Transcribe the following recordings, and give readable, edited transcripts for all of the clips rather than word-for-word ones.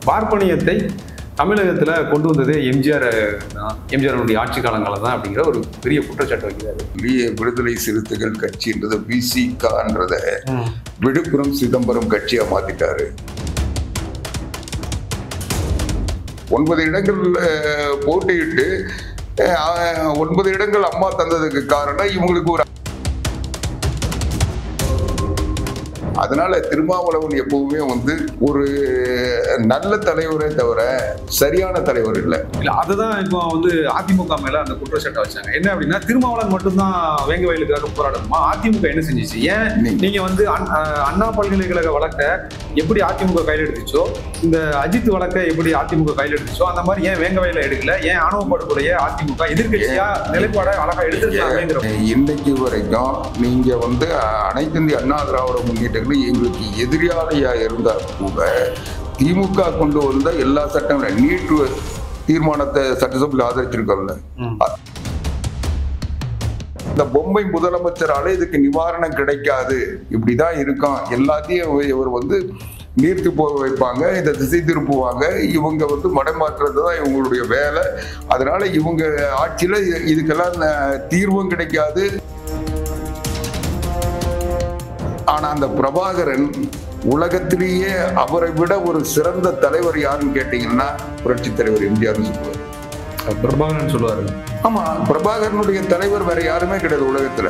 பார்ப்பனியத்தை தமிழகத்தில் கொண்டு வந்ததே எம்ஜிஆர் தான், எம்ஜிஆருடைய ஆட்சி காலங்களில் தான் அப்படிங்கிற ஒரு பெரிய குற்றச்சாட்டு வைக்கிறாரு. விடுதலை சிறுத்தைகள் கட்சின்றது விசிகான்றத விழுப்புரம் சிதம்பரம் கட்சியா மாத்திட்டாரு. 9 இடங்கள்ல போட்டியிட்டு 9 இடங்கள் அம்மா தந்ததுக்கு காரணம் இவங்களுக்கு ஒரு அதனால திருமாவளவன் எப்பவுமே ஒரு நல்ல தலைவரே தவிர சரியான தலைவர் இல்லை. அதுதான் இப்போ அதிமுக மேல அந்த குற்றச்சாட்டை வச்சாங்க. என்ன அப்படின்னா, திருமாவளவன் மட்டும்தான் வேங்க வயலுக்காக போராடணுமா? அதிமுக என்ன செஞ்சிச்சு? ஏன் நீங்க அண்ணா பல்கலைக்கழக வழக்கை எப்படி அதிமுக கையில் எடுத்துச்சோ, இந்த அஜித் வழக்கை எப்படி அதிமுக கையில் எடுத்துச்சோ, அந்த மாதிரி ஏன் வேங்க வயல எடுக்கல? ஏன் ஆணவ படுகொலையை அதிமுக எதிர்கட்சியா நிலைப்பாட அழகா எடுத்துருக்காங்க. இன்னைக்கு வரைக்கும் நீங்க அனைத்து இந்திய அண்ணா திராவிட முன்னேற்ற எங்களுக்கு எதிராளியா இருந்தால் கூட திமுக கொண்டு வந்த எல்லா சட்டங்களும் நீட்டு தீர்மானத்தை சட்டசபையில் ஆதரிச்சிருக்கோம்ல. இந்த பொம்மை முதலமைச்சரால இதுக்கு நிவாரணம் கிடைக்காது, இப்படிதான் இருக்கும், எல்லாத்தையும் இவர் நீர்த்து போக வைப்பாங்க, இதை திசை திருப்புவாங்க, இவங்க மடைமாற்றுறது தான் இவங்களுடைய வேலை. அதனால இவங்க ஆட்சியில இதுக்கெல்லாம் தீர்வும் கிடைக்காது. ஆனா அந்த பிரபாகரன் உலகத்திலேயே அவரை விட ஒரு சிறந்த தலைவர் யாருன்னு கேட்டீங்கன்னா புரட்சி தலைவர் எம்ஜிஆர் சொல்லுவார். பிரபாகரன் சொல்லுவாரு. ஆமா, பிரபாகரனுடைய தலைவர் வேற யாருமே கிடையாது உலகத்துல.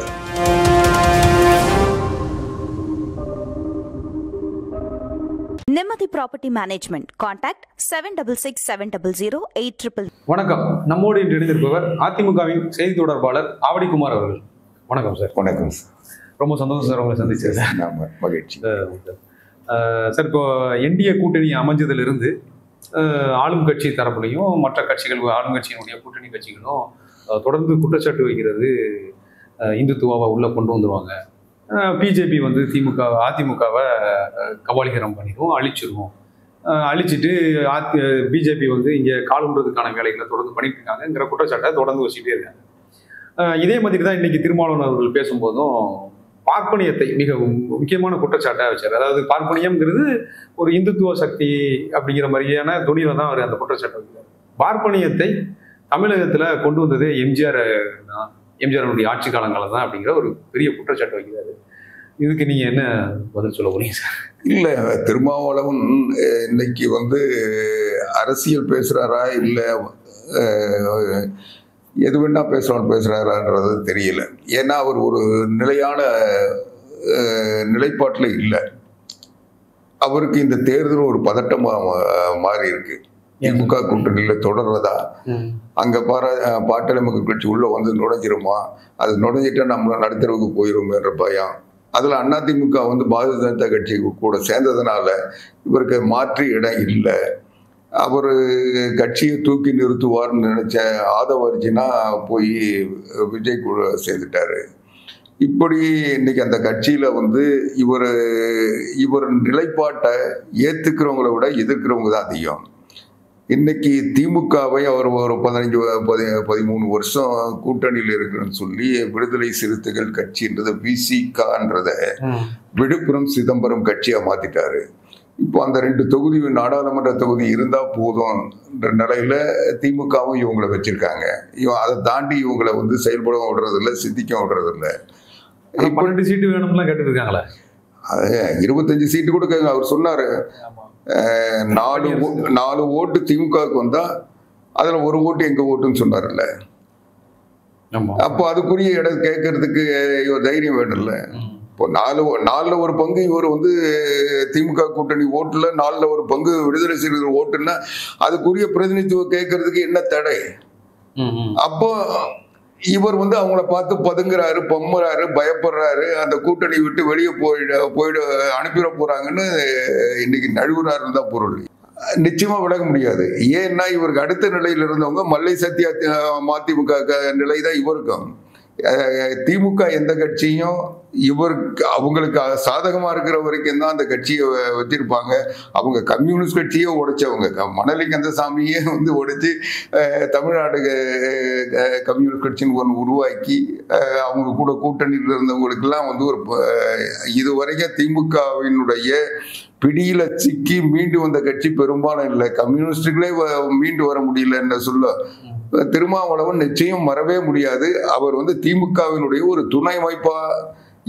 நிம்மதி ப்ராப்பர்ட்டி மேனேஜ்மெண்ட். கான்டாக்ட் 7667008800. வணக்கம். நம்மோடு இன்று இணைந்திருப்பவர் அதிமுகவின் செய்தி தொடர்பாளர் ஆவடிக்குமார் அவர்கள். வணக்கம் சார். வணக்கம் சார். ரொம்ப சந்தோஷம் சார் உங்களை சந்திச்சது. மகிழ்ச்சி சார். இப்போ என்டிஏ கூட்டணி அமைஞ்சதிலிருந்து ஆளும் கட்சி தரப்புலையும் மற்ற கட்சிகள், ஆளுங்கட்சியினுடைய கூட்டணி கட்சிகளும் தொடர்ந்து குற்றச்சாட்டு வைக்கிறது இந்துத்துவாவை உள்ள கொண்டு வந்துருவாங்க, பிஜேபி அதிமுகவை கபாலிகரம் பண்ணிடுவோம், அழிச்சிருவோம், அழிச்சிட்டு பிஜேபி இங்கே காலுன்றதுக்கான வேலைகளை தொடர்ந்து பண்ணிட்டு இருக்காங்கிற குற்றச்சாட்டை தொடர்ந்து வச்சுட்டே இருக்காங்க. இதே மாதிரி தான் இன்னைக்கு திருமாவளவன் அவர்கள் பேசும்போதும் பார்ப்பனியத்தை மிக முக்கியமான குற்றச்சாட்டை வச்சார். அதாவது பார்ப்பனியம்ங்கிறது ஒரு இந்துத்துவ சக்தி அப்படிங்கிற மாதிரியான துணியில தான் அவர் அந்த குற்றச்சாட்டை வைக்கிறார். பார்ப்பனியத்தை தமிழகத்துல கொண்டு வந்ததே எம்ஜிஆர் தான், எம்ஜிஆருடைய ஆட்சி காலங்களில் தான் அப்படிங்கிற ஒரு பெரிய குற்றச்சாட்டு வைக்கிறாரு. இதுக்கு நீங்க என்ன பதில் சொல்ல போறீங்க சார்? இல்ல, திருமாவளவன் இன்னைக்கு அரசியல் பேசுறாரா இல்ல எது வேணா பேசுறாரான்றது தெரியல. ஏன்னா அவர் ஒரு நிலையான நிலைப்பாட்டில் இல்லை. அவருக்கு இந்த தேர்தல் ஒரு பதட்டமா மாறி இருக்கு. திமுக கூட்டணியில தொடர்றதா, அங்க பாட்டாளி மக்கள் கட்சி உள்ள நுழைஞ்சிருமா, அது நுழைஞ்சிட்டா நம்மள நடுத்தரவுக்கு போயிரும் என்ற பயம். அதுல அதிமுக பாரதிய ஜனதா கட்சி கூட சேர்ந்ததுனால இவருக்கு மாற்று இடம் இல்லை. அவர் கட்சியை தூக்கி நிறுத்துவார்னு நினைச்ச ஆதவ அர்ஜுனா போய் விஜய் கூட சேர்ந்துட்டாரு. இப்படி இன்னைக்கு அந்த கட்சியில இவர் நிலைப்பாட்டை ஏத்துக்கிறவங்களை விட எதிர்க்கிறவங்க தான் அதிகம். இன்னைக்கு திமுகவை அவர் ஒரு 13 வருஷம் கூட்டணியில் இருக்குன்னு சொல்லி விடுதலை சிறுத்தைகள் கட்சின்றத விசிகான்றத விழுப்புரம் சிதம்பரம் கட்சியா மாத்திட்டாரு. இப்போ அந்த 2 தொகுதி நாடாளுமன்ற தொகுதி இருந்தா போதும் நிலையில திமுகவும் இவங்களை வச்சிருக்காங்க. அதை தாண்டி இவங்களை செயல்பட விடுறதில்ல, சிந்திக்க விடுறதில்ல. 12 சீட்டு வேணும்லாம் கேட்டு இருக்காங்களே. 25 சீட்டு கூட அவர் சொன்னாரு. 4 ஓட்டு திமுகவுக்கு வந்தா அதுல 1 ஓட்டு எங்க ஓட்டுன்னு சொன்னார்ல. அப்போ அதுக்குரிய இடம் கேட்கறதுக்கு தைரியம் வேணும்ல. இப்போ 4ல் 1 பங்கு இவர் திமுக கூட்டணி ஓட்டுல, 4ல் 1 பங்கு விடுதலை சிறுத்தைகள் ஓட்டுன்னா அதுக்குரிய பிரதிநிதித்துவம் கேட்கறதுக்கு என்ன தடை? அப்போ இவர் அவங்கள பார்த்து பதுங்குறாரு, பம்புறாரு, பயப்படுறாரு, அந்த கூட்டணி விட்டு வெளியே போயிட அனுப்பிட போறாங்கன்னு இன்னைக்கு நழுவுறாருன்னு தான் பொருள். நிச்சயமா விலக முடியாது. ஏன்னா இவருக்கு அடுத்த நிலையில் இருந்தவங்க மல்லை சத்யா மதிமுக நிலை தான் இவருக்கும். திமுக எந்த கட்சியும் இவருக்கு அவங்களுக்கு சாதகமா இருக்கிற வரைக்கும் தான் அந்த கட்சியை வச்சிருப்பாங்க. அவங்க கம்யூனிஸ்ட் கட்சியே உடைச்சவங்க, மணலி கந்தசாமியே வந்து உடைச்சு தமிழ்நாடு கம்யூனிஸ்ட் கட்சின்னு ஒன்று உருவாக்கி அவங்க கூட கூட்டணியில் இருந்தவங்களுக்கெல்லாம் வந்து ஒரு இதுவரைக்கும் திமுகவினுடைய பிடியில சிக்கி மீண்டு வந்த கட்சி பெரும்பாலும் இல்லை. கம்யூனிஸ்டுகளே மீண்டு வர முடியல என்ன சொல்ல. திருமாவளவன் நிச்சயம் வரவே முடியாது. அவர் வந்து திமுகவினுடைய ஒரு துணை அமைப்பா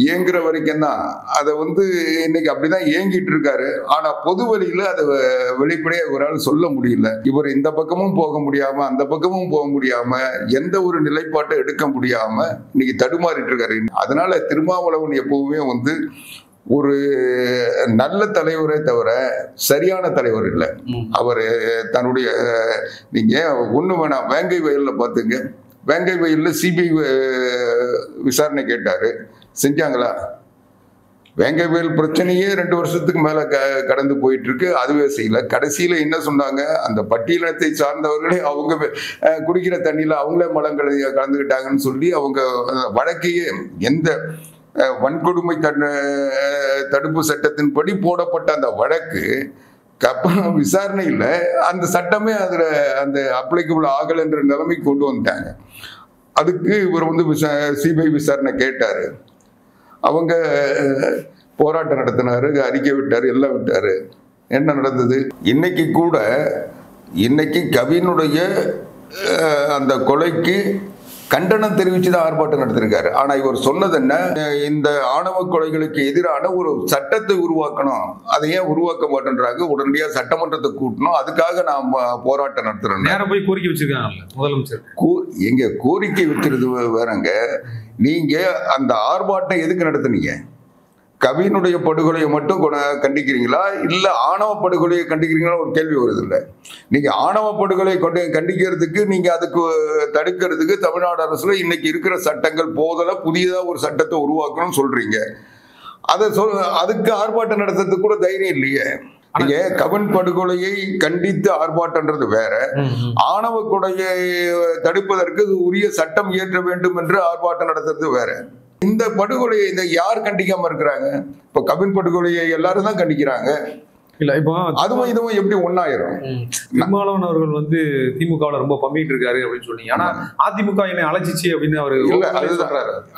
இயங்குற வரைக்கும் தான் அதை வந்து இன்னைக்கு அப்படிதான் இயங்கிட்டு இருக்காரு. ஆனா பொது வழியில அதை வெளிப்படையா இவரால் சொல்ல முடியல. இவர் இந்த பக்கமும் போக முடியாம அந்த பக்கமும் போக முடியாம எந்த ஒரு நிலைப்பாட்டை எடுக்க முடியாம இன்னைக்கு தடுமாறிட்டு இருக்காரு. அதனால திருமாவளவன் எப்பவுமே வந்து ஒரு நல்ல தலைவரே தவிர சரியான தலைவர் இல்லை. அவர் தன்னுடைய நீங்க ஒண்ணு வேணாம், வேங்கை வயல்ல பாத்துங்க. வேங்கை வயல்ல சிபிஐ விசாரணை கேட்டாரு, செஞ்சாங்களா? வேங்கை வயல் பிரச்சனையே 2 வருஷத்துக்கு மேல கடந்து போயிட்டு இருக்கு, அதுவே செய்யல. கடைசியில என்ன சொன்னாங்க, அந்த பட்டியலத்தை சார்ந்தவர்களே அவங்க குடிக்கிற தண்ணியில அவங்களே மலங்களை கலந்துக்கிட்டாங்கன்னு சொல்லி அவங்க வழக்கையே எந்த வன்கொடுமை தடுப்பு சட்டத்தின்படி போடப்பட்ட அந்த வழக்கு விசாரணையில் அந்த சட்டமே அதுல அந்த அப்ளிகபிள் ஆகல என்ற நிலைமைக்கு கொண்டு வந்துட்டாங்க. அதுக்கு இவர் வந்து சிபிஐ விசாரணை கேட்டாரு. அவங்க போராட்டம் நடத்தினாரு, அறிக்கை விட்டாரு, எல்லாம் விட்டாரு. என்ன நடந்தது? இன்னைக்கு கவினுடைய அந்த கொலைக்கு கண்டனம் தெரிவிச்சுதான் ஆர்ப்பாட்டம் நடத்திருக்காரு. ஆனா இவர் சொன்னது என்ன, இந்த ஆணவ கொலைகளுக்கு எதிரான ஒரு சட்டத்தை உருவாக்கணும். அதை ஏன் உருவாக்க மாட்டேன்றாங்க? உடனடியா சட்டமன்றத்தை கூட்டணும், அதுக்காக நான் போராட்டம் நடத்துறேன். நேரம் போய் கோரிக்கை வச்சிருக்காங்க முதலமைச்சர். எங்க கோரிக்கை வைக்கிறது வேறங்க. நீங்க அந்த ஆர்ப்பாட்டம் எதுக்கு நடத்துனீங்க? கவினுடைய படுகொலையை மட்டும் கண்டிக்கிறீங்களா, இல்ல ஆணவ படுகொலையை கண்டிக்கிறீங்களா? ஒரு கேள்வி வருது. இல்ல, நீங்க ஆணவ படுகொலை கண்டிக்கிறதுக்கு, நீங்க அதுக்கு தடுக்கிறதுக்கு தமிழ்நாடு அரசுல இன்னைக்கு இருக்கிற சட்டங்கள் போதல, புதியதா ஒரு சட்டத்தை உருவாக்கணும்னு சொல்றீங்க. அதுக்கு ஆர்ப்பாட்டம் நடத்துறதுக்கு கூட தைரியம் இல்லையே. நீங்க கவின் படுகொலையை கண்டித்து ஆர்ப்பாட்டம்ன்றது வேற, ஆணவ கொலையை தடுப்பதற்கு உரிய சட்டம் இயற்ற வேண்டும் என்று ஆர்ப்பாட்டம் நடத்துறது வேற. இந்த படுகொலையை யார் கண்டிக்காம இருக்கிறாங்க? இப்ப கவின் படுகொலையை எல்லாரும் தான் கண்டிக்கிறாங்க. இல்ல, இப்போ அதுவும் இதுவும் எப்படி ஒன்னாயிரும்? திருமாவளவன் அவர்கள் வந்து திமுகவுல ரொம்ப பம்பிட்டு இருக்காரு அப்படின்னு சொன்னீங்க. ஆனா அதிமுக என்ன அழைச்சிச்சு அப்படின்னு அவரு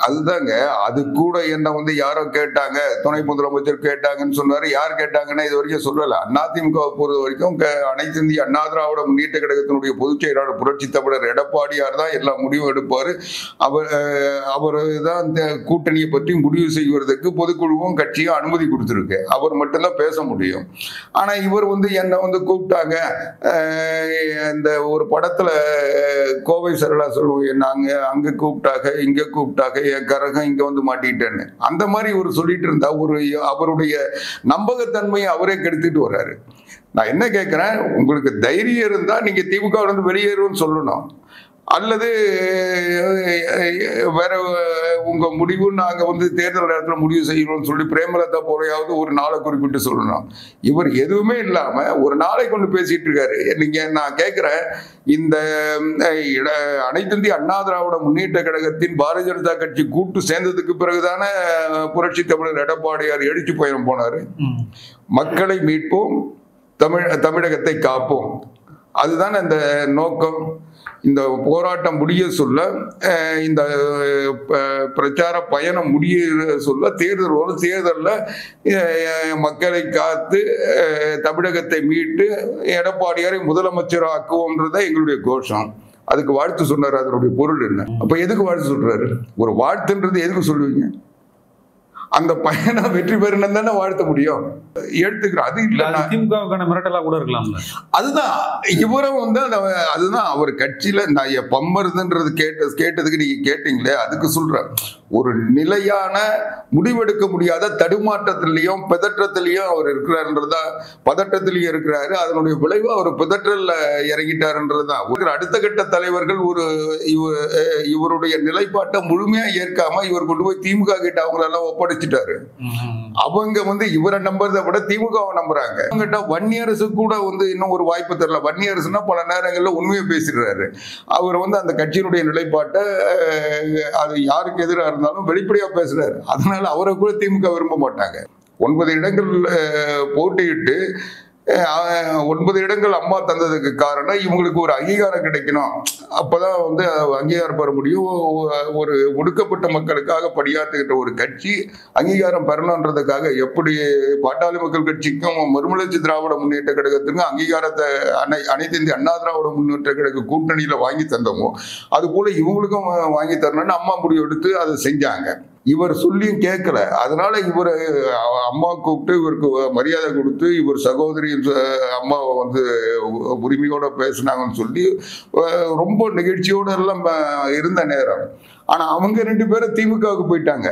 அதுதாங்க. அது கூட என்ன வந்து யாரோ கேட்டாங்க, துணை முதலமைச்சர் கேட்டாங்கன்னு சொன்னாரு. யார் கேட்டாங்கன்னா இது வரைக்கும் சொல்லல. அதிமுக பொறுத்த வரைக்கும் அனைத்து இந்திய அண்ணா திராவிட முன்னேற்ற கழகத்தினுடைய பொதுச் செயலாளர் புரட்சி தமிழர் எடப்பாடியார் தான் எல்லா முடிவும் எடுப்பாரு. அவர் தான் இந்த கூட்டணியை பற்றி முடிவு செய்வதற்கு பொதுக்குழுவும் கட்சியும் அனுமதி கொடுத்துருக்கு. அவர் மட்டும்தான் பேச முடியும். ஆனா இவர் வந்து என்ன வந்து கூப்பிட்டாங்க, இந்த ஒரு படத்துல கோவை சரளா சொல்லுவோம், நாங்க அங்க கூப்பிட்டாங்க இங்க கூப்பிட்டாங்க, என் கரகம் இங்க வந்து மாட்டிட்டேன்னு. அந்த மாதிரி இவர் சொல்லிட்டு இருந்தா அவருடைய நம்பகத்தன்மையை அவரே கெடுத்துட்டு வர்றாரு. நான் என்ன கேட்கிறேன், உங்களுக்கு தைரியம் இருந்தா நீங்க திமுக வந்து வெளியேறும்னு சொல்லணும், அல்லது வேற உங்க முடிவு நாங்க வந்து தேர்தல் நேரத்தில் முடிவு செய்யணும்னு சொல்லி பிரேமலதா போலையாவது ஒரு நாளை குறிப்பிட்டு சொல்லணும். இவர் எதுவுமே இல்லாம ஒரு நாளை கொண்டு பேசிட்டு இருக்காரு. நீங்க நான் கேட்கிறேன், இந்த அனைத்து இந்திய அண்ணா திராவிட முன்னேற்ற கழகத்தின் பாரதிய ஜனதா கட்சி கூட்டு சேர்ந்ததுக்கு பிறகுதானே புரட்சி தமிழர் எடப்பாடியார் எழுச்சி பயணம் போனாரு. மக்களை மீட்போம், தமிழகத்தை காப்போம், அதுதான் இந்த நோக்கம். இந்த போராட்டம் முடிய சொல்ல, இந்த பிரச்சார பயணம் முடிய சொல்ல, தேர்தலில் மக்களை காத்து தமிழகத்தை மீட்டு எடப்பாடியாரை முதலமைச்சர் ஆக்குவோம்ன்றத எங்களுடைய கோஷம். அதுக்கு வாழ்த்து சொன்னார். அதனுடைய பொருள் என்ன? அப்ப எதுக்கு வாழ்த்து சொல்றாரு? ஒரு வாழ்த்துன்றது எதுக்கு சொல்லுவீங்க? அந்த பயணம் வெற்றி பெறணும் தானே வாழ்த்த முடியும். எடுத்துக்கிறோம். அது இல்ல, திமுகவுக்கான மிரட்டலா கூட இருக்கலாம். அதுதான் இவரும் வந்து அதுதான் அவர் கட்சியில நான் பம்மருதுன்றது கேட்டதுக்கு நீங்க கேட்டீங்களே, அதுக்கு சொல்றேன். ஒரு நிலையான முடிவெடுக்க முடியாத தடுமாற்றத்திலையும் பதற்றத்திலையும் அவர் இருக்கிறாருன்றதா, பதற்றத்திலையும் இருக்கிறாரு. அதனுடைய விளைவு அவர் பதற்றல்ல இறங்கிட்டாருன்றதுதான். அடுத்த கட்ட தலைவர்கள் இவருடைய நிலைப்பாட்டை முழுமையா ஏற்காம இவர் கொண்டு போய் திமுக கிட்ட அவங்களெல்லாம் ஒப்படைச்சிட்டாரு. அவங்க வந்து இவரை நம்புறதை விட திமுகவை நம்புறாங்க. அவங்ககிட்ட வன்னியரசு கூட வந்து இன்னும் ஒரு வாய்ப்பு தரல. வன்னியரசுனா பல நேரங்களில் உண்மையை பேசிடுறாரு. அவர் வந்து அந்த கட்சியினுடைய நிலைப்பாட்டை அது யாருக்கு எதிராக இருந்தாலும் வெளிப்படையா பேசுறாரு. அதனால அவரை கூட திமுக விரும்ப மாட்டாங்க. 9 இடங்கள் போட்டியிட்டு 9 இடங்கள் அம்மா தந்ததுக்கு காரணம் இவங்களுக்கு ஒரு அங்கீகாரம் கிடைக்கணும். அப்பதான் வந்து அங்கீகாரம் பெற முடியும். ஒரு ஒடுக்கப்பட்ட மக்களுக்காக பணியாற்றுகின்ற ஒரு கட்சி அங்கீகாரம் பெறணுன்றதுக்காக எப்படி பாட்டாளி மக்கள் கட்சிக்கும் மறுமலர்ச்சி திராவிட முன்னேற்ற கழகத்துக்கும் அங்கீகாரத்தை அனைத்து இந்திய அண்ணா திராவிட முன்னேற்ற கழக கூட்டணியில வாங்கி தந்தோமோ அது போல இவங்களுக்கும் வாங்கி தரணும்னு அம்மா முடிவு எடுத்து அதை செஞ்சாங்க. இவர் சொல்லியும் கேட்கல. அதனால இவர் அம்மா கூப்பிட்டு இவருக்கு மரியாதை கொடுத்து இவர் சகோதரி அம்மாவை வந்து உரிமையோட பேசினாங்கன்னு சொல்லி ரொம்ப நிகழ்ச்சியோட எல்லாம் இருந்த நேரம். ஆனா அவங்க 2 பேரும் திமுகவுக்கு போயிட்டாங்க.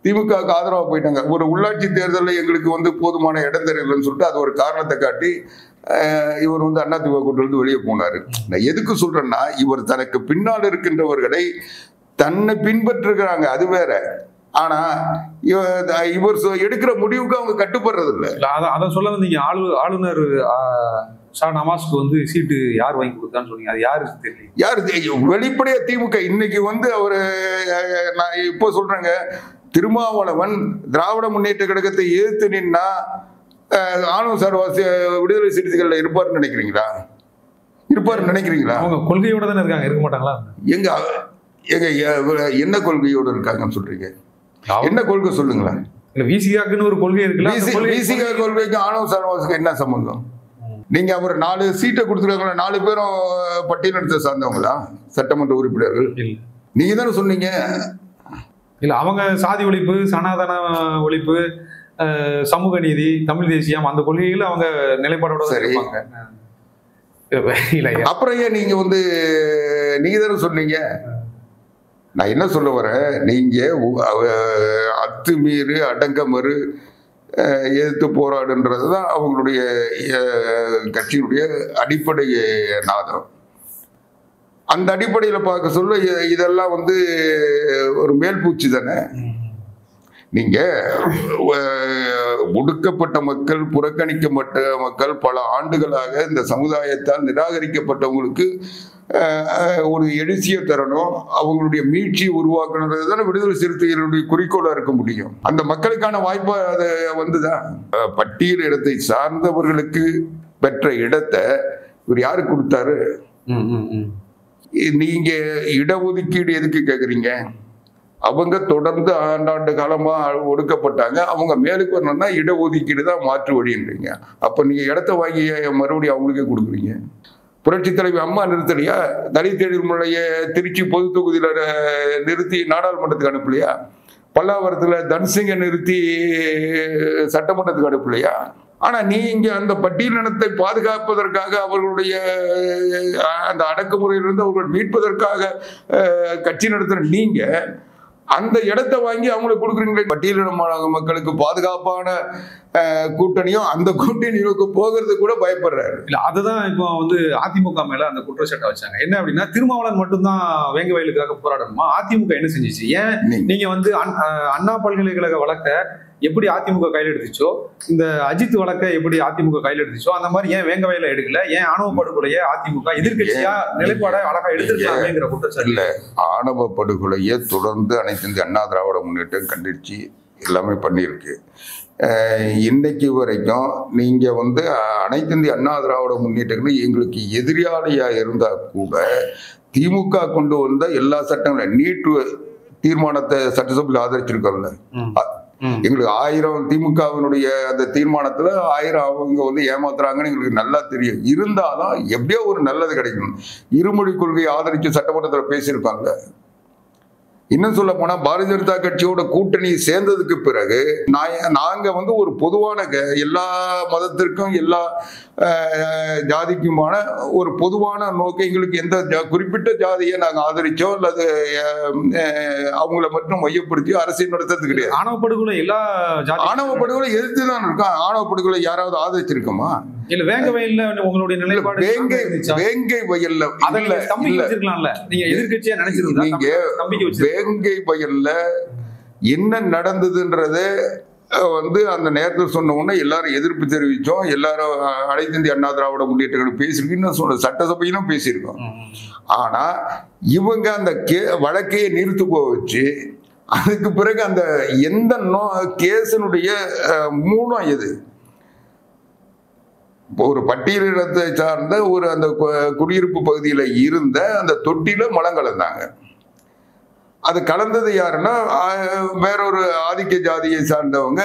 திமுகவுக்கு ஆதரவா போயிட்டாங்க. ஒரு உள்ளாட்சி தேர்தலில் எங்களுக்கு வந்து போதுமான இடம் தெரியலன்னு சொல்லிட்டு அது ஒரு காரணத்தை காட்டி இவர் வந்து அதிமுக கூட்டிலிருந்து வெளியே போனாரு. நான் எதுக்கு சொல்றேன்னா இவர் தனக்கு பின்னால் இருக்கின்றவர்களை தன்னை பின்பற்றுகிறாங்க, அது வேற. ஆனா இவர் எடுக்கிற முடிவுக்கு அவங்க கட்டுப்படுறது இல்லை. அதை சொல்ல வந்தீங்க. ஆளுநர் ஷா நவாஸ்க்கு வந்து சீட்டு யார் வாங்கி கொடுத்தான்னு சொன்னீங்க. அது யாரு தெரியல. யாரு வெளிப்படையா திமுக இன்னைக்கு வந்து அவரு நான் இப்போ சொல்றேங்க, திருமாவளவன் திராவிட முன்னேற்ற கழகத்தை எதிர்த்து நின்னா ஆளுநர் சார் விடுதலை சிறுத்தைகள்ல இருப்பாருன்னு நினைக்கிறீங்களா? இருப்பாருன்னு நினைக்கிறீங்களா? அவங்க கொள்கையோட தானே இருக்காங்க, இருக்க மாட்டாங்களா? எங்க என்ன கொள்கையோடு இருக்காங்கன்னு சொல்றீங்க? என்ன கொள்கை சொல்லுங்களேன். விசிகாக்குன்னு ஒரு கொள்கை இருக்குல்ல, விசிகா கொள்கைக்கு ஆணவ சர்வாசுக்கு என்ன சம்பந்தம்? நீங்க அவர் 4 சீட்டை கொடுத்துருக்காங்களா? 4 பேரும் பட்டியலினத்தை சார்ந்தவங்களா சட்டமன்ற உறுப்பினர்கள்? நீங்க தானே சொன்னீங்க. இல்ல அவங்க சாதி ஒழிப்பு, சனாதன ஒழிப்பு, சமூக நீதி, தமிழ் தேசியம் அந்த கொள்கைகள் அவங்க நிலைப்பாடோட இருப்பாங்க. அப்புறம் ஏன் நீங்க வந்து நீங்க தானே சொன்னீங்க. நான் என்ன சொல்ல வரேன், நீங்க அத்துமீறு அடங்கமறு எதிர்த்து போராடுன்றதுதான் அவங்களுடைய கட்சியினுடைய அடிப்படை நாதம். அந்த அடிப்படையில் பார்க்க சொல்ல இதெல்லாம் வந்து ஒரு மேல்பூச்சி தானே. நீங்க ஒடுக்கப்பட்ட மக்கள், புறக்கணிக்கப்பட்ட மக்கள், பல ஆண்டுகளாக இந்த சமுதாயத்தால் நிராகரிக்கப்பட்டவங்களுக்கு ஒரு எழுச்சியை தரணும், அவங்களுடைய மீட்சியை உருவாக்கணுன்றது தானே விடுதலை சிறுத்தைகளுடைய குறிக்கோளா இருக்க முடியும். அந்த மக்களுக்கான வாய்ப்பா அது வந்துதான். பட்டியல் இடத்தை சார்ந்தவர்களுக்கு பெற்ற இடத்தை இவர் யாருக்கு கொடுத்தாரு? நீங்க இடஒதுக்கீடு எதுக்கு கேக்குறீங்க? அவங்க தொடர்ந்து ஆண்டாண்டு காலமா ஒடுக்கப்பட்டாங்க. அவங்க மேலுக்கு வரணும்னா இடஒதுக்கீடு தான் மாற்று வழின்றீங்க. அப்ப நீங்க இடத்த வாங்கி மறுபடியும் அவங்களுக்கே கொடுக்குறீங்க. புரட்சி தலைவி அம்மா நிறுத்தலையா? தலித் எதிர்முறைய திருச்சி பொது தொகுதியில நிறுத்தி நாடாளுமன்றத்துக்கு அனுப்பலையா? பல்லாவரத்துல தன்சிங்கை நிறுத்தி சட்டமன்றத்துக்கு அனுப்பலையா? ஆனா நீ இங்க அந்த பட்டியலினத்தை பாதுகாப்பதற்காக அவர்களுடைய அந்த அடக்குமுறையிலிருந்து அவர்கள் மீட்பதற்காக கட்சி நடத்துற நீங்க அந்த இடத்தை வாங்கி அவங்களுக்கு கொடுக்குறீங்களே. பட்டியலின மக்களுக்கு பாதுகாப்பான கூட்டணியும் அந்த கூட்டணிக்கு போகிறது கூட பயப்படுறாரு. இல்ல அதுதான் இப்போ வந்து அதிமுக மேல அந்த குற்றச்சாட்டை வச்சாங்க. என்ன அப்படின்னா திருமாவளவன் மட்டும்தான் வேங்க வயலுக்காக போராடணுமா? அதிமுக என்ன செஞ்சிச்சு? ஏன் நீங்க வந்து அண்ணா பல்கலைக்கழக வழக்க எப்படி அதிமுக கையில் எடுத்துச்சோ, இந்த அஜித் வழக்க எப்படி அதிமுக கையில் எடுத்துச்சோ, அந்த மாதிரி ஏன் வேங்க வயல எடுக்கல? ஏன் ஆணவ படுகொலையை அதிமுக எதிர்கட்சியா நிலைப்பாட அழகா எடுத்துருக்காங்கிற குற்றச்சாட்டு. இல்ல, ஆணவ படுகொலையை தொடர்ந்து அனைத்து இந்திய அண்ணா திராவிட முன்னேற்றம் கண்டிச்சு எல்லாமே பண்ணியிருக்கு. இன்னைக்கு வரைக்கும் நீங்க வந்து அனைத்து இந்திய அண்ணா திராவிட முன்னேற்றங்களும் எங்களுக்கு எதிராளியா இருந்தா கூட திமுக கொண்டு வந்த எல்லா சட்டங்களும் நீட் தீர்மானத்தை சட்டசபையில் ஆதரிச்சிருக்கோம்ல. எங்களுக்கு 1000 திமுகவினுடைய அந்த தீர்மானத்துல 1000 அவங்க வந்து ஏமாத்துறாங்கன்னு எங்களுக்கு நல்லா தெரியும். இருந்தாலும் எப்படியோ ஒரு நல்லது கிடைக்கணும். இருமொழி கொள்கையை ஆதரிச்சு சட்டமன்றத்தில் பேசியிருப்பாங்க. இன்னும் சொல்ல போனா பாரதிய ஜனதா கட்சியோட கூட்டணி சேர்ந்ததுக்கு பிறகு நாங்க வந்து ஒரு பொதுவான எல்லா மதத்திற்கும் எல்லா ஜாதிக்குமான ஒரு பொதுவான நோக்கை, எங்களுக்கு எந்த குறிப்பிட்ட ஜாதியை நாங்க ஆதரிச்சோ அல்லது அவங்கள மட்டும் மையப்படுத்தி அரசியல் நடத்துறது கிடையாது. ஆணவ படுகொலை எல்லா ஆணவ படுகொலை எதிர்த்து தான் இருக்கோம். ஆணவ படுகொலை யாராவது ஆதரிச்சிருக்கோமா? இல்ல வேங்க வயல்ல உங்களுடைய நிலைப்பாடு வேங்கை வயல்ல நீங்க எதிர்கட்சியா நினைச்சிருந்தீங்க. நீங்க வேங்கை வயல்ல என்ன நடந்ததுன்றது வந்து அந்த நேரத்தில் சொன்ன உடனே எல்லாரும் எதிர்ப்பு தெரிவித்தோம். எல்லாரும் அனைத்து இந்திய அண்ணா திராவிட முன்னேற்றங்கள் பேசியிருக்கீங்கன்னு சொன்ன சட்டசபையிலும் பேசியிருக்கோம். ஆனால் இவங்க அந்த வழக்கையை நிறுத்து போக வச்சு அதுக்கு பிறகு அந்த எந்த கேஸினுடைய மூலம் எது, ஒரு பட்டியலினத்தை சார்ந்த ஒரு அந்த குடியிருப்பு பகுதியில் இருந்த அந்த தொட்டில மலம் கலந்தாங்க. அது கலந்தது யாருன்னா வேறொரு ஆதிக்க ஜாதியை சார்ந்தவங்க.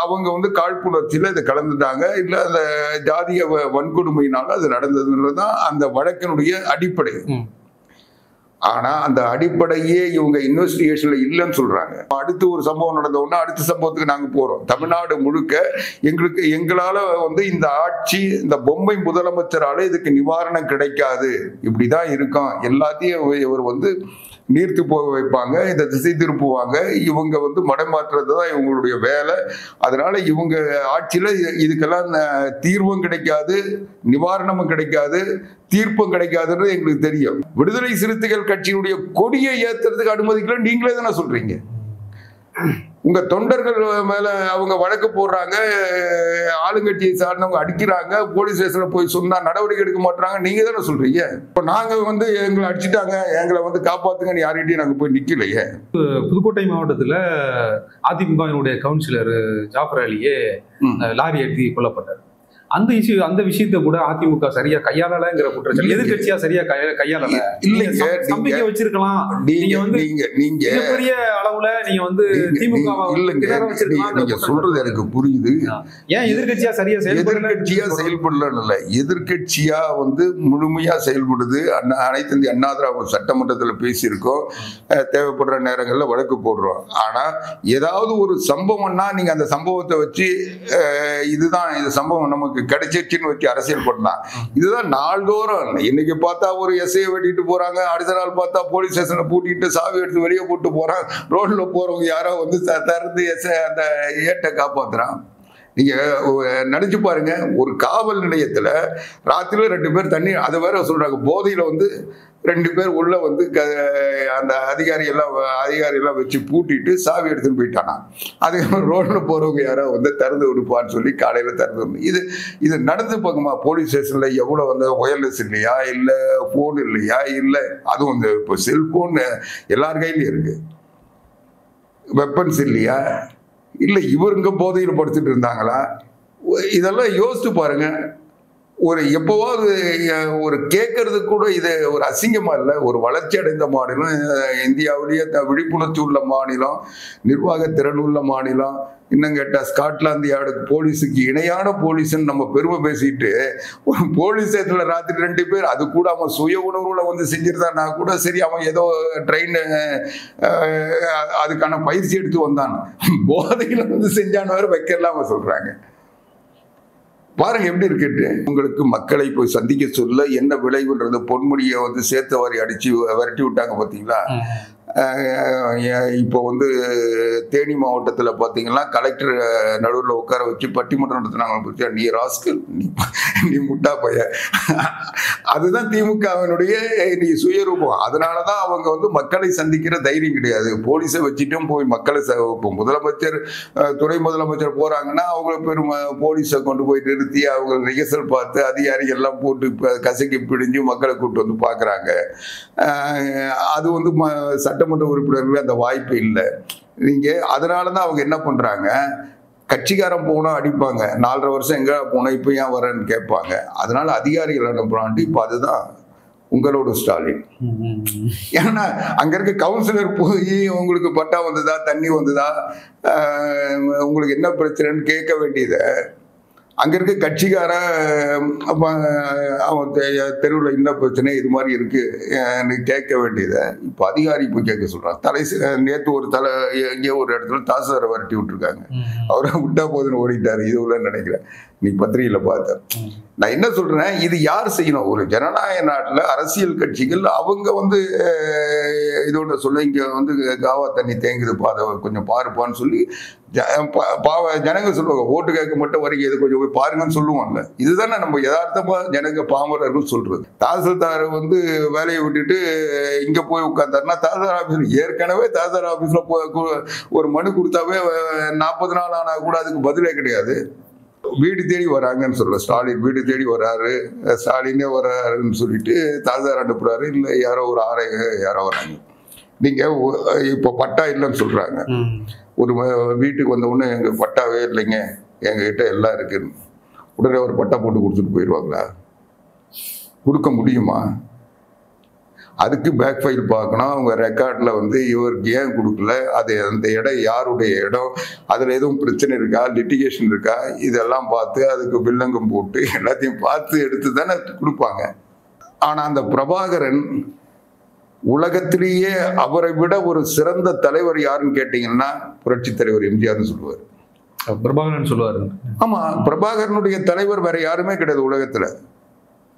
அவங்க வந்து காழ்ப்புணர்ச்சியில் இதை கலந்துட்டாங்க, இல்லை அந்த ஜாதிய வன்கொடுமையினால அது நடந்ததுன்றதுதான் அந்த வழக்கினுடைய அடிப்படை. ஆனா அந்த அடிப்படையே இவங்க இன்வெஸ்டிகேஷன்ல இல்லைன்னு சொல்றாங்க. அடுத்து ஒரு சம்பவம் நடந்த உடனே அடுத்த சம்பவத்துக்கு நாங்க போறோம். தமிழ்நாடு முழுக்க எங்களால வந்து இந்த ஆட்சி, இந்த பொம்மை முதலமைச்சரால இதுக்கு நிவாரணம் கிடைக்காது, இப்படிதான் இருக்கும், எல்லாத்தையும் இவர் வந்து நீர்த்து போக வைப்பாங்க, இதை திசை திருப்புவாங்க, இவங்க வந்து மடைமாற்றுறது தான் இவங்களுடைய வேலை. அதனால இவங்க ஆட்சியில இதுக்கெல்லாம் தீர்வும் கிடைக்காது, நிவாரணமும் கிடைக்காது, தீர்ப்பும் கிடைக்காதுன்றது எங்களுக்கு தெரியும். விடுதலை சிறுத்தைகள் கட்சியினுடைய கொடியை ஏத்துறதுக்கு அனுமதிக்கல, நீங்களே தானே சொல்றீங்க. உங்க தொண்டர்கள் மேல அவங்க வழக்கு போடுறாங்க, ஆளுங்கட்சியை சார்ந்தவங்க அடிக்கிறாங்க, போலீஸ் ஸ்டேஷன்ல போய் சொன்னா நடவடிக்கை எடுக்க மாட்டாங்க, நீங்க தானே சொல்றீங்க. இப்போ நாங்க வந்து எங்களை அடிச்சுட்டாங்க, எங்களை வந்து காப்பாத்துங்கன்னு யார்கிட்டயும் நாங்க போய் நிக்கலையே. புதுக்கோட்டை மாவட்டத்துல அதிமுகவினுடைய கவுன்சிலர் ஜாஃபர் அலியே லாரி ஏற்றி கொல்லப்பட்டார். அந்த விஷயத்தை கூட அதிமுக சரியா கையாளலங்கிற குற்றச்சாட்டு, எதிர்கட்சியா சரியா கையாளல. இல்லைங்க, நம்பிக்கை வச்சிருக்கலாம். நீங்க வந்து பெரிய அளவுல நீங்க வந்து திமுக நீங்க சொல்றது எனக்கு புரியுது. ஏன் எதிர்கட்சியா சரியா செயல்படல? எதிர்கட்சியா வந்து முழுமையா செயல்படுது. அனைத்து இந்திய அண்ணா திராவிட சட்டமன்றத்தில் பேசியிருக்கோம், தேவைப்படுற நேரங்கள்ல வழக்கு போடுறோம். ஆனா ஏதாவது ஒரு சம்பவம்னா நீங்க அந்த சம்பவத்தை வச்சு இதுதான் இந்த சம்பவம் நமக்கு கிடைச்சிருச்சுன்னு வச்சு அரசியல் பண்ணலாம். இதுதான் நாள்தோறும். இன்னைக்கு பார்த்தா ஒரு எஸ்ஐயை வெட்டிட்டு போறாங்க, அடுத்த நாள் பார்த்தா போலீஸ் ஸ்டேஷனை பூட்டிட்டு சாவி எடுத்து வெளியே போட்டு போறான், ரோட்ல போறவங்க யாரோ வந்து திறந்து அந்த ஏட்டை காப்பாத்துறான். நீங்க நினைச்சு பாருங்க, ஒரு காவல் நிலையத்துல ராத்திரில 2 பேர் தண்ணி, அதை வேற சொல்றாங்க, போதையில வந்து 2 பேர் உள்ள வந்து அந்த அதிகாரி எல்லாம் வச்சு பூட்டிட்டு சாவி எடுத்துன்னு போயிட்டானா. அதுக்கப்புறம் ரோட்ல போறவங்க யாரோ வந்து திறந்து விடுப்பான்னு சொல்லி காலையில திறந்து விடணும். இது நடந்து பார்க்குமா? போலீஸ் ஸ்டேஷன்ல எவ்வளவு வந்து ஒயர்லெஸ் இல்லையா, இல்ல போன் இல்லையா, இல்ல அதுவும் வந்து இப்போ செல்போன் எல்லார் கையிலயும் இருக்கு, வெப்பன்ஸ் இல்லையா, இல்லை இவருங்க போதையில் படுத்துட்டு இருந்தாங்களா? இதெல்லாம் யோசித்து பாருங்க. ஒரு எப்போவாவது ஒரு கேட்கறதுக்கு கூட இது ஒரு அசிங்கமா இல்லை. ஒரு வளர்ச்சி அடைந்த மாநிலம், இந்தியாவிலேயே விழிப்புணர்ச்சி உள்ள மாநிலம், நிர்வாக திறன் உள்ள மாநிலம், இன்னும் கேட்டால் ஸ்காட்லாந்து யார்டுக்கு போலீஸுக்கு இணையான போலீஸ்ன்னு நம்ம பெருமை பேசிட்டு ஒரு போலீஸ் ஸ்டேஷன்ல ராத்திரி 2 பேர், அது கூட அவன் சுய உணர்வுல வந்து செஞ்சிருந்தான்னா கூட சரி, அவன் ஏதோ ட்ரெயின் அதுக்கான பயிற்சி எடுத்து வந்தான், போதையில வந்து செஞ்சான்னு வேற வைக்கலாம் சொல்றாங்க. பாருங்க எப்படி இருக்கு. உங்களுக்கு மக்களை போய் சந்திக்க சொல்ல என்ன விளைவுன்றது பொன்முடியை வந்து சேர்த்து வாரி அடிச்சு விரட்டி விட்டாங்க பார்த்தீங்களா? இப்போ வந்து தேனி மாவட்டத்தில் பார்த்தீங்கன்னா கலெக்டர் நடுவில் உட்கார வச்சு பட்டிமன்றம் நடத்தினாங்க. நீ ராஸ்கல், நீ முட்டா பைய. அதுதான் திமுகவினுடைய நீ சுயரூபம். அதனால தான் அவங்க வந்து மக்களை சந்திக்கிற தைரியம் கிடையாது. போலீஸை வச்சுட்டும் போய் மக்களை இப்போ முதலமைச்சர், துணை முதலமைச்சர் போறாங்கன்னா அவங்கள பெரும் போலீஸை கொண்டு போய் நிறுத்தி அவங்க ரிஹர்சல் பார்த்து அதிகாரிகள் எல்லாம் போட்டு கசக்கி பிடிஞ்சு மக்களை கூப்பிட்டு வந்து பார்க்குறாங்க. அது வந்து சட்டமன்ற உறுப்பினர்கள் அந்த வாய்ப்பு இல்லை. நீங்க அதனாலதான் அவங்க என்ன பண்றாங்க, கட்சிக்காரன் போனா அடிப்பாங்க, 4.5 வருஷம் எங்க போனோம் இப்ப ஏன் வரேன்னு கேட்பாங்க. அதனால அதிகாரிகள் அனுப்புறான்ட்டு. இப்ப அதுதான் உங்களோட ஸ்டாலின். ஏன்னா அங்க இருக்க கவுன்சிலர் போய் உங்களுக்கு பட்டா வந்ததா, தண்ணி வந்ததா, உங்களுக்கு என்ன பிரச்சனைன்னு கேட்க வேண்டியதை அங்க இருக்க கட்சிக்கார அவன் தெருவில் என்ன பிரச்சனை இது மாதிரி இருக்கு கேட்க வேண்டியதை இப்போ அதிகாரி போய் கேட்க சொல்றான். நேற்று ஒரு எங்கேயோ ஒரு இடத்துல தாசில்தாரை விரட்டி விட்டுருக்காங்க, அவரை விட்டா போதுன்னு ஓடிட்டாரு. இது உள்ள நினைக்கிறேன். நீ பத்திரிகையில பார்த்த. நான் என்ன சொல்றேன், இது யார் செய்யணும்? ஒரு ஜனநாயக நாட்டுல அரசியல் கட்சிகள் அவங்க வந்து இதோட சொல்ல இங்க வந்து காவா தண்ணி தேங்குது பாதை கொஞ்சம் பாருப்பான்னு சொல்லி ஜனங்க சொல்லுவாங்க. ஓட்டு கேட்க மட்டும் வரீங்க, இதை கொஞ்சம் போய் பாருங்கன்னு சொல்லுவாங்கல்ல. இதுதானே நம்ம யதார்த்தமா ஜனங்க பாமரர்கள் சொல்றது. தாசில்தார் வந்து வேலையை விட்டுட்டு இங்க போய் உட்கார்ந்தாருன்னா தாசில்தார் ஆபீஸ் ஏற்கனவே தாசில்தார் ஆபீஸ்ல ஒரு மனு கொடுத்தாவே 40 நாள் ஆனா கூட அதுக்கு பதிலே கிடையாது. வீடு தேடி வராங்கன்னு சொல்ல, ஸ்டாலின் வீடு தேடி வர்றாரு, ஸ்டாலினே வர்றாருன்னு சொல்லிட்டு தாசில்தார் அனுப்புறாரு. இல்லை யாரோ ஒரு யாரோ வராங்க. நீங்க இப்போ பட்டா இல்லைன்னு சொல்றாங்க. ஒரு வீட்டுக்கு வந்த உடனே எங்க பட்டாவே இல்லைங்க, எங்ககிட்ட எல்லாம் இருக்குன்னு உடனே ஒரு பட்டா போட்டு கொடுத்துட்டு போயிடுவாங்களா? கொடுக்க முடியுமா? அதுக்கு பேக் ஃபைல் பார்க்கணும். அவங்க ரெக்கார்டில் வந்து இவருக்கு ஏன் கொடுக்கல, அது அந்த இடம் யாருடைய இடம், அதில் எதுவும் பிரச்சனை இருக்கா, லிட்டிகேஷன் இருக்கா, இதெல்லாம் பார்த்து அதுக்கு வில்லங்கம் போட்டு எல்லாத்தையும் பார்த்து எடுத்து தானே கொடுப்பாங்க. ஆனால் அந்த பிரபாகரன் உலகத்திலேயே அவரை விட ஒரு சிறந்த தலைவர் யாருன்னு கேட்டீங்கன்னா புரட்சி தலைவர் எம்ஜிஆர்னு சொல்லுவார். பிரபாகரன் சொல்லுவார். ஆமா, பிரபாகரனுடைய தலைவர் வேற யாருமே கிடையாது உலகத்துல,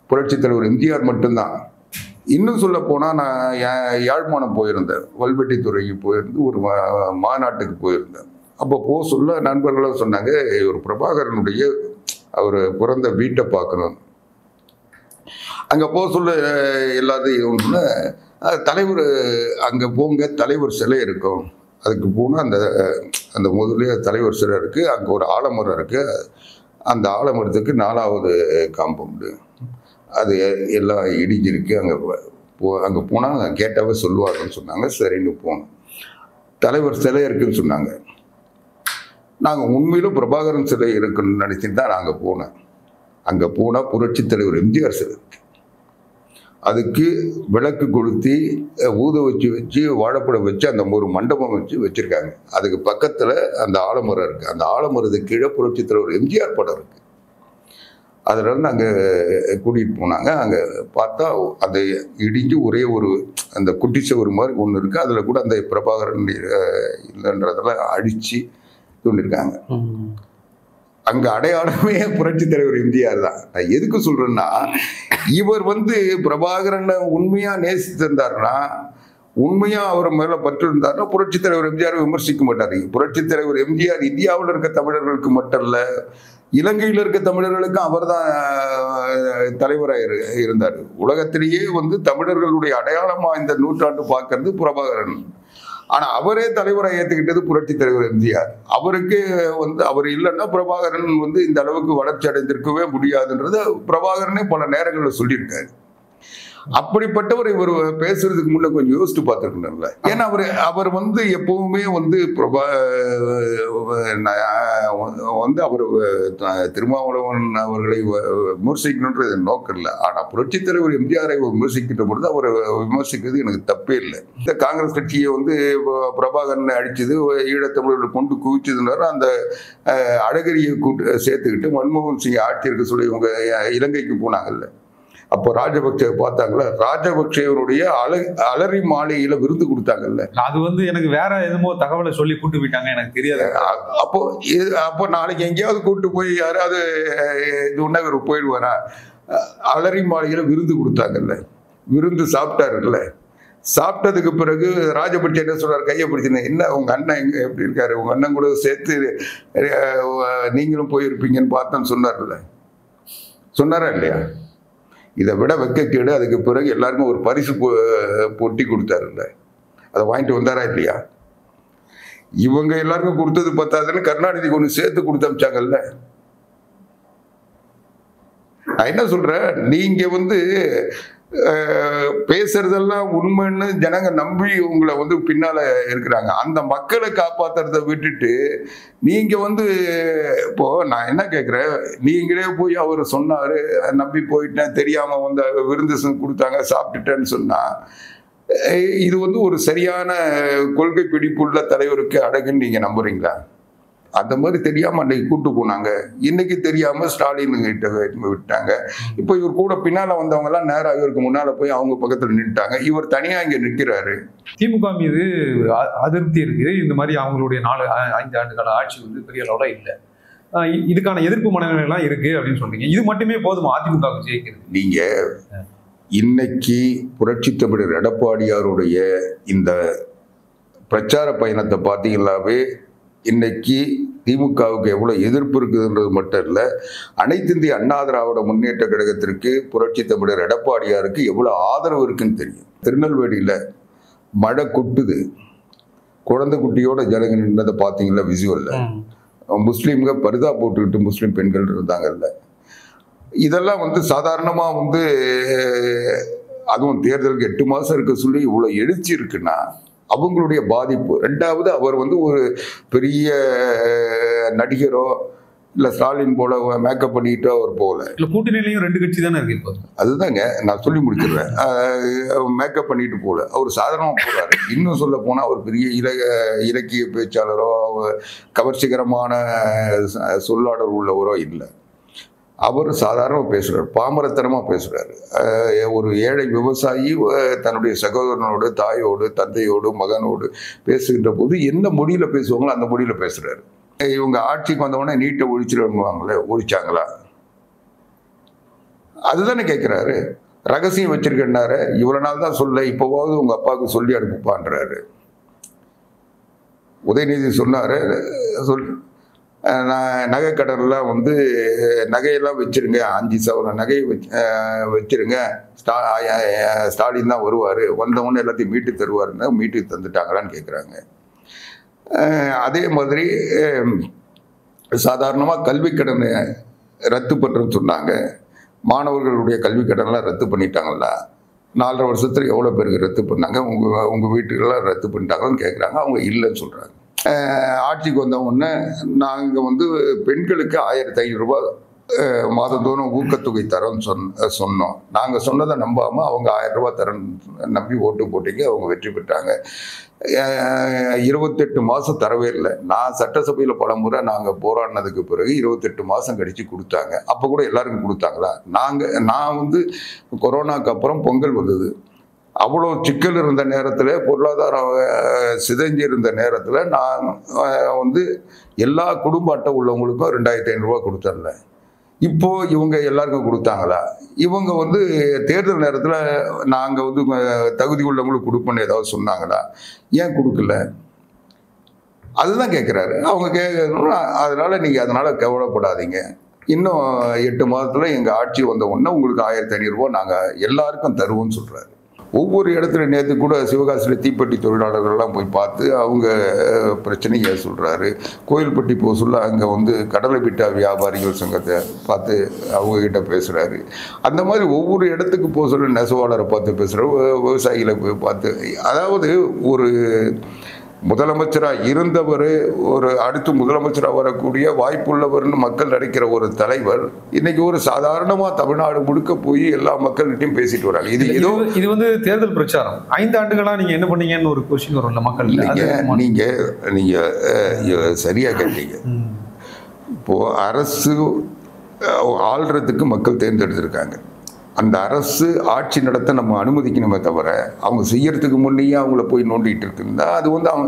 புரட்சி தலைவர் எம்ஜிஆர் மட்டும்தான். இன்னும் சொல்ல போனா நான் யாழ்ப்பாணம் போயிருந்தேன், வல்வெட்டித்துறைக்கு போயிருந்து ஒரு மாநாட்டுக்கு போயிருந்தேன். அப்போ சொல்ல நண்பர்களும் சொன்னாங்க, ஒரு பிரபாகரனுடைய அவர் பிறந்த வீட்டை பார்க்கணும். அங்க சொல்ல எல்லாத்தையும் தலைவர் அங்க போங்க, தலைவர் சிலை இருக்கும். அதுக்கு போனால் அந்த முதலே தலைவர் சிலை இருக்கு. அங்கே ஒரு ஆலமரம் இருக்கு. அந்த ஆலமரத்துக்கு 4வது காம்பவுண்டு அது எல்லாம் இடிஞ்சிருக்கு. அங்கே போனால் கேட்டாவே சொல்லுவாங்கன்னு சொன்னாங்க. சரின்னு போனோம். தலைவர் சிலை இருக்குன்னு சொன்னாங்க. நாங்கள் உண்மையிலும் பிரபாகரன் சிலை இருக்குன்னு நினச்சிட்டு தான் நாங்கள் போனேன். அங்கே போனால் புரட்சி தலைவர் எம்ஜிஆர் சிலை இருக்கு. அதுக்கு விளக்கு கொளுத்தி ஊத வச்சு வாழைப்படம் வச்சு அந்த ஒரு மண்டபம் வச்சிருக்காங்க. அதுக்கு பக்கத்தில் அந்த ஆலமரம் இருக்கு. அந்த ஆலமரத்துக்கு கீழே புரட்சி தலைவர் எம்ஜிஆர் படம் இருக்கு. அதில் அங்கே கூட்டிகிட்டு போனாங்க. அங்கே பார்த்தா அந்த இடிஞ்சு ஒரே ஒரு அந்த குட்டி சுவர் மாதிரி ஒன்று இருக்குது. அதில் கூட அந்த பிரபாகரன் இல்லைன்றதெல்லாம் அடித்து தூண்டிருக்காங்க. அங்கே அடையாளமே புரட்சி தலைவர் எம்ஜிஆர் தான். நான் எதுக்கு சொல்கிறேன்னா, இவர் வந்து பிரபாகரனை உண்மையாக நேசித்திருந்தாருன்னா, உண்மையாக அவர் மேலே பற்று இருந்தாருன்னா புரட்சி தலைவர் எம்ஜிஆர் விமர்சிக்க மாட்டார். புரட்சி தலைவர் எம்ஜிஆர் இந்தியாவில் இருக்க தமிழர்களுக்கு மட்டும் இல்லை, இலங்கையில் இருக்க தமிழர்களுக்கும் அவர் தான் தலைவராக இருந்தார். உலகத்திலேயே வந்து தமிழர்களுடைய அடையாளமாக இந்த நூற்றாண்டு பார்க்கறது பிரபாகரன். ஆனால் அவரே தலைவராக ஏற்றுக்கிட்டது புரட்சி தலைவர் எம்ஜிஆர். அவருக்கு வந்து அவர் இல்லைன்னா பிரபாகரன் வந்து இந்த அளவுக்கு வளர்ச்சி அடைந்திருக்கவே முடியாதுன்றது பிரபாகரனே பல நேரங்களில் சொல்லியிருக்காரு. அப்படிப்பட்டவர் இவர் பேசுறதுக்கு முன்ன கொஞ்சம் யோசித்து பார்த்துருக்கணும்ல. ஏன்னா அவர் வந்து எப்பவுமே வந்து அவர் திருமாவளவன் அவர்களை விமர்சிக்கணுன்றது நோக்கம் இல்லை. ஆனால் புரட்சி தலைவர் எம்ஜிஆரை விமர்சிக்கின்ற பொழுது அவரை விமர்சிக்கிறது எனக்கு தப்பே இல்லை. இந்த காங்கிரஸ் கட்சியை வந்து பிரபாகரனை அடிச்சது, ஈழத்தமிழர்கள் கொண்டு குவிச்சதுனால அந்த அழகிரியை சேர்த்துக்கிட்டு மன்மோகன் சிங் ஆட்சி இருக்க சொல்லி இவங்க இலங்கைக்கு போனாங்கல்ல. அப்போ ராஜபக்சே பார்த்தாங்களா, ராஜபக்சேவருடைய அலரி மாளிகையில விருந்து கொடுத்தாங்கல்ல. அது வந்து எனக்கு வேற எதுமோ தகவலை சொல்லி கூட்டு போயிட்டாங்க, எனக்கு தெரியாது. அப்போ நாளைக்கு எங்கேயாவது கூட்டு போய் யாராவது இது ஒன்னா இவர் போயிடுவாரா? அலரி மாளிகையில விருந்து கொடுத்தாங்கல்ல, விருந்து சாப்பிட்டாருல்ல. சாப்பிட்டதுக்கு பிறகு ராஜபக்சே என்ன சொல்றாரு, கையை பிடிச்சிருந்தேன், என்ன உங்க அண்ணன் எங்க எப்படி இருக்காரு, உங்க அண்ணன் கூட சேர்த்து நீங்களும் போயிருப்பீங்கன்னு பார்த்தேன்னு சொன்னார்ல. சொன்னாரா இல்லையா? இதை விட வெக்கக்கேடு. அதுக்கு பிறகு எல்லாருக்கும் ஒரு பரிசு பொட்டி கொடுத்தாருல்ல, அதை வாங்கிட்டு வந்தாரா இல்லையா? இவங்க எல்லாருக்கும் கொடுத்தது பத்தாதுன்னு கருணாநிதி ஒன்று சேர்த்து கொடுத்து அமிச்சாங்கல்ல. நான் என்ன சொல்றேன், நீங்க வந்து பேசுறதெல்லாம் உண்மைன்னு ஜனங்க நம்பி உங்களை வந்து பின்னால இருக்கிறாங்க. அந்த மக்களை காப்பாத்துறதை விட்டுட்டு நீங்க வந்து இப்போ நான் என்ன கேட்கிறேன், நீங்களே போய் அவர் சொன்னாரு நம்பி போயிட்டேன், தெரியாம வந்து விருந்து கொடுத்தாங்க சாப்பிட்டுட்டேன்னு சொன்னா இது வந்து ஒரு சரியான கொள்கை பிடிப்புள்ள தலைவருக்கு அழகுன்னு நீங்க நம்புறீங்களா? அந்த மாதிரி தெரியாம அன்னைக்கு கூட்டு போனாங்க, இன்னைக்கு தெரியாம ஸ்டாலின் கிட்ட விட்டாங்க. இப்போ இவர் கூட பின்னால வந்தவங்க எல்லாம் நேரம் இவருக்கு முன்னால போய் அவங்க பக்கத்துல நின்றுட்டாங்க. இவர் தனியா இங்க நிற்கிறாரு. திமுக மீது அதிருப்தி இருக்கு. இந்த மாதிரி அவங்களுடைய 4-5 ஆண்டுகால ஆட்சி வந்து பெரிய அளவுல இல்லை. இதுக்கான எதிர்ப்பு மனநிலை எல்லாம் இருக்கு அப்படின்னு சொல்றீங்க. இது மட்டுமே போதுமா அதிமுகவுக்கு ஜெயிக்கிறது? நீங்க இன்னைக்கு புரட்சி தமிழர் எடப்பாடியாருடைய இந்த பிரச்சார பயணத்தை பார்த்தீங்கன்னாவே இன்னைக்கு திமுகவுக்கு எவ்வளவு எதிர்ப்பு இருக்குதுன்றது மட்டும் இல்லை, அனைத்து இந்திய அண்ணா திராவிட முன்னேற்ற கழகத்திற்கு புரட்சி தமிழர் எடப்பாடியாருக்கு எவ்வளவு ஆதரவு இருக்குன்னு தெரியும். திருநெல்வேலியில மழை கொட்டுது, குழந்தை குட்டியோட ஜனங்க நின்றதை பார்த்தீங்களா விசுவல்ல? முஸ்லீம்க பரிதா போட்டுக்கிட்டு முஸ்லீம் பெண்கள் இருந்தாங்கல்ல. இதெல்லாம் வந்து சாதாரணமா வந்து அதுவும் தேர்தலுக்கு 8 மாசம் இருக்க சொல்லி இவ்வளவு எழுச்சி இருக்குன்னா அவங்களுடைய பாதிப்பு. ரெண்டாவது, அவர் வந்து ஒரு பெரிய நடிகரோ இல்ல ஸ்டாலின் போல மேக்கப் பண்ணிட்டு அவர் போகல. இல்ல கூட்டணியிலையும் 2 கட்சி தானே இருக்கு இப்போ. அதுதாங்க நான் சொல்லி முடிச்சிடுறேன். மேக்கப் பண்ணிட்டு போல, அவர் சாதாரணமா போறாரு. இன்னும் சொல்ல போனா அவர் பெரிய இலக்கிய பேச்சாளரோ கவர்ச்சிகரமான சொல்லாடல் உள்ளவரோ இல்லை. அவர் சாதாரண பேசுறாரு, பாமரத்தனமா பேசுறாரு. ஒரு ஏழை விவசாயி தன்னுடைய சகோதரனோடு, தாயோடு, தந்தையோடு, மகனோடு பேசுகின்ற போது என்ன மொழியில பேசுவாங்களோ அந்த மொழியில பேசுறாரு. இவங்க ஆட்சிக்கு வந்தவொடனே நீட்டை ஒழிச்சிருவாங்களே, ஒழிச்சாங்களா? அதுதானே கேட்கிறாரு. ரகசியம் வச்சிருக்கேன்னாரு, இவ்வளவு நாள் தான் சொல்ல, இப்போவாவது உங்க அப்பாவுக்கு சொல்லி அனுப்புப்பான்றாரு. உதயநிதி சொன்னாரு, நகைக்கடன்லாம் வந்து நகையெல்லாம் வச்சிருங்க, 5 சவரன் நகையை வச்சிருங்க, ஸ்டாலின் தான் வருவார், வந்தவொடனே எல்லாத்தையும் மீட்டு தருவாருன்னா மீட்டு தந்துட்டாங்களான்னு கேட்குறாங்க. அதே மாதிரி சாதாரணமாக கல்வி கடனை ரத்து பண்ணுறேன்னு சொன்னாங்க. மாணவர்களுடைய கல்வி கடன்லாம் ரத்து பண்ணிட்டாங்களா? 4.5 வருஷத்துல எவ்வளோ பேருக்கு ரத்து பண்ணாங்க? உங்கள் வீட்டுக்கெல்லாம் ரத்து பண்ணிட்டாங்கன்னு கேட்குறாங்க. அவங்க இல்லைன்னு சொல்கிறாங்க. ஆட்சிக்கு வந்தவொடனே நாங்கள் வந்து பெண்களுக்கு 1500 ரூபாய் மாதந்தோறும் ஊக்கத்தொகை தரோன்னு சொன்னோம். நாங்கள் சொன்னதை நம்பாமல் அவங்க 1000 ரூபாய் தரேன்னு நம்பி ஓட்டு போட்டிங்க, அவங்க வெற்றி பெற்றாங்க. 28 மாதம் தரவே இல்லை. நான் சட்டசபையில் பல முறை நாங்கள் போராடினதுக்கு பிறகு 28 மாதம் கழித்து கொடுத்தாங்க. அப்போ கூட எல்லாருக்கும் கொடுத்தாங்களா? நான் வந்து கொரோனாக்கு அப்புறம் பொங்கல் வந்தது, அவ்வளோ சிக்கல் இருந்த நேரத்தில், பொருளாதாரம் சிதைஞ்சு இருந்த நேரத்தில் நான் வந்து எல்லா குடும்ப அட்டை உள்ளவங்களுக்கும் 2500 ரூபா கொடுத்தேன்ல. இப்போ இவங்க எல்லாருக்கும் கொடுத்தாங்களா? இவங்க வந்து தேர்தல் நேரத்தில் நாங்கள் வந்து தகுதி உள்ளவங்களுக்கு கொடுப்போன்னு ஏதாவது சொன்னாங்களா? ஏன் கொடுக்கல? அதுதான் கேட்குறாரு. அவங்க கேட்கணும். அதனால நீங்கள் அதனால கவலைப்படாதீங்க. இன்னும் 8 மாதத்தில் எங்கள் ஆட்சி வந்த உடனே உங்களுக்கு 1500 ரூபா நாங்கள் எல்லாருக்கும் தருவோம்னு சொல்கிறாரு. ஒவ்வொரு இடத்துல நேற்று கூட சிவகாசியில் தீப்பெட்டி தொழிலாளர்கள்லாம் போய் பார்த்து அவங்க பிரச்சனையை சொல்கிறாரு. கோயில்பட்டி போக சொல்ல அங்கே வந்து கடலை பிட்டா வியாபாரிகள் சங்கத்தை பார்த்து அவங்கக்கிட்ட பேசுகிறாரு. அந்த மாதிரி ஒவ்வொரு இடத்துக்கு போக சொல்ல நெசவாளரை பார்த்து பேசுகிறாரு, விவசாயிகளை போய் பார்த்து. அதாவது ஒரு முதலமைச்சராக இருந்தவர், ஒரு அடுத்து முதலமைச்சராக வரக்கூடிய வாய்ப்புள்ளவர்னு மக்கள் நினைக்கிற ஒரு தலைவர் இன்னைக்கு ஒரு சாதாரணமாக தமிழ்நாடு முழுக்க போய் எல்லா மக்கள்கிட்டையும் பேசிட்டு வராங்க. இது வந்து தேர்தல் பிரச்சாரம். 5 ஆண்டுகளா நீங்க என்ன பண்ணீங்கன்னு ஒரு கொஸ்டின் வரும்ல மக்கள். நீங்க சரியா கேட்டீங்க. இப்போ அரசு ஆள்றதுக்கு மக்கள் தேர்ந்தெடுத்திருக்காங்க. அந்த அரசு ஆட்சி நடத்த நம்ம அனுமதிக்கணுமே தவிர அவங்க செய்யறதுக்கு முன்னையே அவங்கள போய் நோண்டிட்டு இருக்குன்னா அது வந்து அவங்க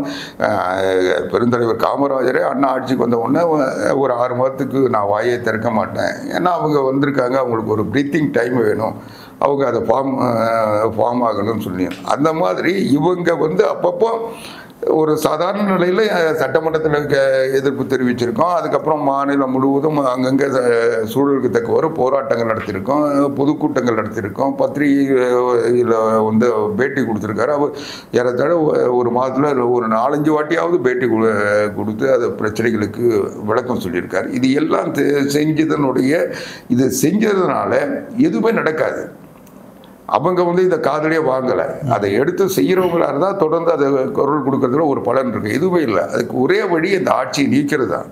பெருந்தலைவர் காமராஜரே அண்ணா ஆட்சிக்கு வந்த உடனே ஒரு 6 மாதத்துக்கு நான் வாயை திறக்க மாட்டேன், ஏன்னா அவங்க வந்திருக்காங்க, அவங்களுக்கு ஒரு ப்ரீத்திங் டைம் வேணும், அவங்க அதை ஃபார்ம் ஆகணும்னு சொல்லி. அந்த மாதிரி இவங்க வந்து அப்பப்போ ஒரு சாதாரண நிலையில் சட்டமன்றத்தில் எதிர்ப்பு தெரிவிச்சிருக்கோம். அதுக்கப்புறம் மாநிலம் முழுவதும் அங்கங்கே சூழலுக்கு தக்கவாறு போராட்டங்கள் நடத்தியிருக்கோம், பொதுக்கூட்டங்கள் நடத்தியிருக்கோம், பத்திரிகையில் வந்து பேட்டி கொடுத்துருக்காரு. அவர் ஏறத்தாழ ஒரு மாதத்தில் ஒரு 4-5 வாட்டியாவது பேட்டி கொடுத்து அது பிரச்சனைகளுக்கு விளக்கம் சொல்லியிருக்காரு. இது எல்லாம் இது செஞ்சதுனால எதுவுமே நடக்காது. அவங்க வந்து இந்த காதலியே வாங்கலை. அதை எடுத்து செய்கிறவங்களா இருந்தால் தொடர்ந்து அதை குரல் கொடுக்கறதுல ஒரு பலன் இருக்கு. எதுவுமே இல்லை. அதுக்கு ஒரே வழி இந்த ஆட்சியை நீக்கிறது தான்.